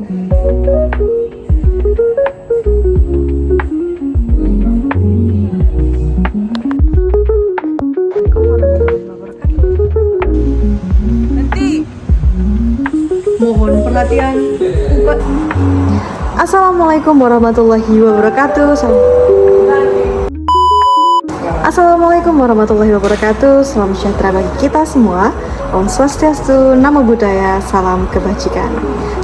Mohon perhatian. Assalamualaikum warahmatullahi wabarakatuh. Assalamualaikum warahmatullahi wabarakatuh. Salam sejahtera bagi kita semua. Om Swastiastu, Namo Buddhaya, salam kebajikan.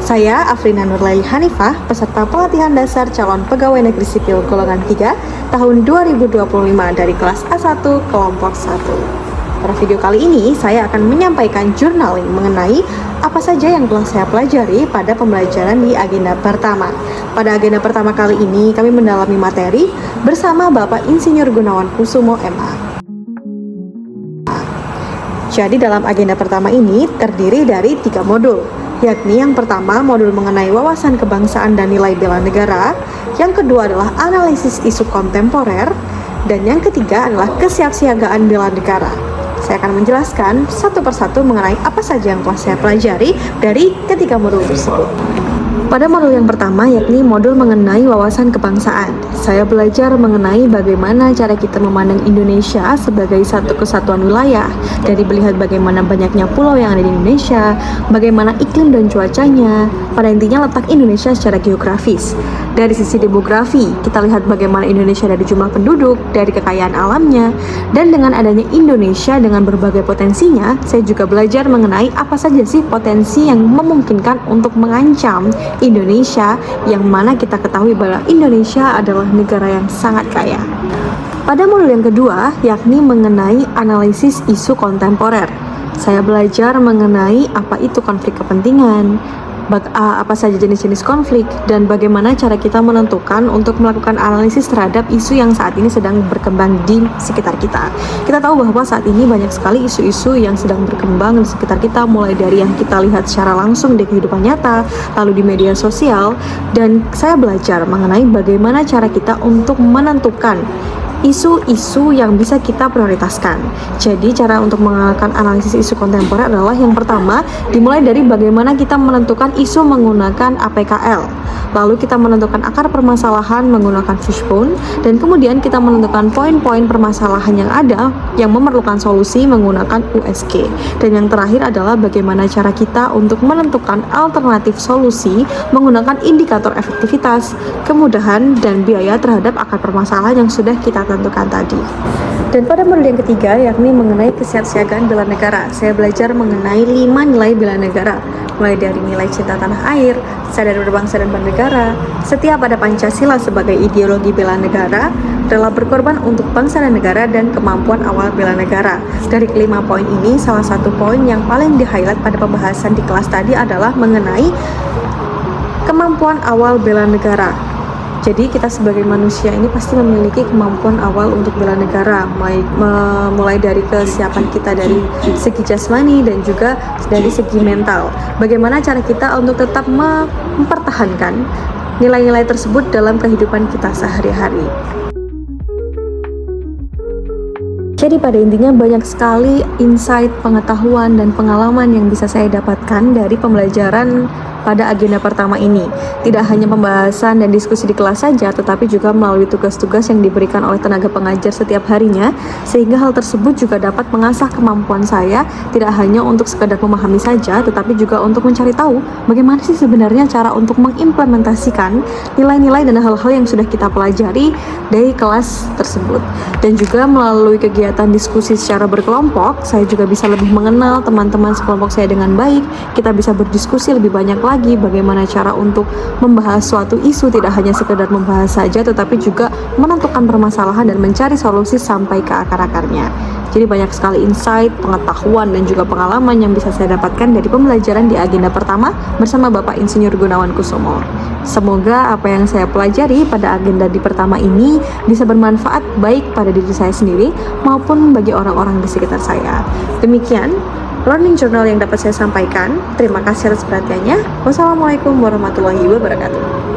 Saya Afrina Nurlaili Hanifah, peserta pelatihan dasar calon pegawai negeri sipil golongan 3 tahun 2025 dari kelas A1 kelompok 1. Pada video kali ini, saya akan menyampaikan journaling mengenai apa saja yang telah saya pelajari pada pembelajaran di agenda pertama. Pada agenda pertama kali ini, kami mendalami materi bersama Bapak Insinyur Gunawan Kusumo MA. Jadi dalam agenda pertama ini terdiri dari 3 modul, yakni yang pertama modul mengenai wawasan kebangsaan dan nilai bela negara, yang kedua adalah analisis isu kontemporer, dan yang ketiga adalah kesiapsiagaan bela negara. Saya akan menjelaskan satu persatu mengenai apa saja yang telah saya pelajari dari ketiga modul tersebut. Pada modul yang pertama, yakni modul mengenai wawasan kebangsaan, saya belajar mengenai bagaimana cara kita memandang Indonesia sebagai satu kesatuan wilayah, dari melihat bagaimana banyaknya pulau yang ada di Indonesia, bagaimana iklim dan cuacanya, pada intinya letak Indonesia secara geografis. Dari sisi demografi, kita lihat bagaimana Indonesia dari jumlah penduduk, dari kekayaan alamnya, dan dengan adanya Indonesia dengan berbagai potensinya, saya juga belajar mengenai apa saja sih potensi yang memungkinkan untuk mengancam Indonesia, yang mana kita ketahui bahwa Indonesia adalah negara yang sangat kaya. Pada modul yang kedua, yakni mengenai analisis isu kontemporer, saya belajar mengenai apa itu konflik kepentingan, apa saja jenis-jenis konflik, dan bagaimana cara kita menentukan untuk melakukan analisis terhadap isu yang saat ini sedang berkembang di sekitar kita. Kita tahu bahwa saat ini banyak sekali isu-isu yang sedang berkembang di sekitar kita, mulai dari yang kita lihat secara langsung di kehidupan nyata, lalu di media sosial, dan saya belajar mengenai bagaimana cara kita untuk menentukan isu-isu yang bisa kita prioritaskan. Jadi cara untuk melakukan analisis isu kontemporer adalah yang pertama dimulai dari bagaimana kita menentukan isu menggunakan APKL, lalu kita menentukan akar permasalahan menggunakan fishbone, dan kemudian kita menentukan poin-poin permasalahan yang ada yang memerlukan solusi menggunakan USG, dan yang terakhir adalah bagaimana cara kita untuk menentukan alternatif solusi menggunakan indikator efektivitas, kemudahan, dan biaya terhadap akar permasalahan yang sudah kita tentukan tadi. Dan pada modul yang ketiga, yakni mengenai kesiapsiagaan bela negara, saya belajar mengenai 5 nilai bela negara, mulai dari nilai cinta tanah air, sadar berbangsa dan bernegara, setia pada Pancasila sebagai ideologi bela negara, rela berkorban untuk bangsa dan negara, dan kemampuan awal bela negara. Dari kelima poin ini, salah satu poin yang paling di-highlight pada pembahasan di kelas tadi adalah mengenai kemampuan awal bela negara. Jadi kita sebagai manusia ini pasti memiliki kemampuan awal untuk bela negara, mulai dari kesiapan kita dari segi jasmani dan juga dari segi mental. Bagaimana cara kita untuk tetap mempertahankan nilai-nilai tersebut dalam kehidupan kita sehari-hari. Jadi pada intinya banyak sekali insight, pengetahuan, dan pengalaman yang bisa saya dapatkan dari pembelajaran pada agenda pertama ini. Tidak hanya pembahasan dan diskusi di kelas saja, tetapi juga melalui tugas-tugas yang diberikan oleh tenaga pengajar setiap harinya, sehingga hal tersebut juga dapat mengasah kemampuan saya, tidak hanya untuk sekedar memahami saja, tetapi juga untuk mencari tahu bagaimana sih sebenarnya cara untuk mengimplementasikan nilai-nilai dan hal-hal yang sudah kita pelajari dari kelas tersebut. Dan juga melalui kegiatan diskusi secara berkelompok, saya juga bisa lebih mengenal teman-teman sekelompok saya dengan baik. Kita bisa berdiskusi lebih banyak lagi bagaimana cara untuk membahas suatu isu, tidak hanya sekedar membahas saja, tetapi juga menentukan permasalahan dan mencari solusi sampai ke akar-akarnya. Jadi banyak sekali insight, pengetahuan, dan juga pengalaman yang bisa saya dapatkan dari pembelajaran di agenda pertama bersama Bapak Insinyur Gunawan Kusumo. Semoga apa yang saya pelajari pada agenda di pertama ini bisa bermanfaat baik pada diri saya sendiri maupun bagi orang-orang di sekitar saya. Demikian learning journal yang dapat saya sampaikan. Terima kasih atas perhatiannya. Wassalamualaikum warahmatullahi wabarakatuh.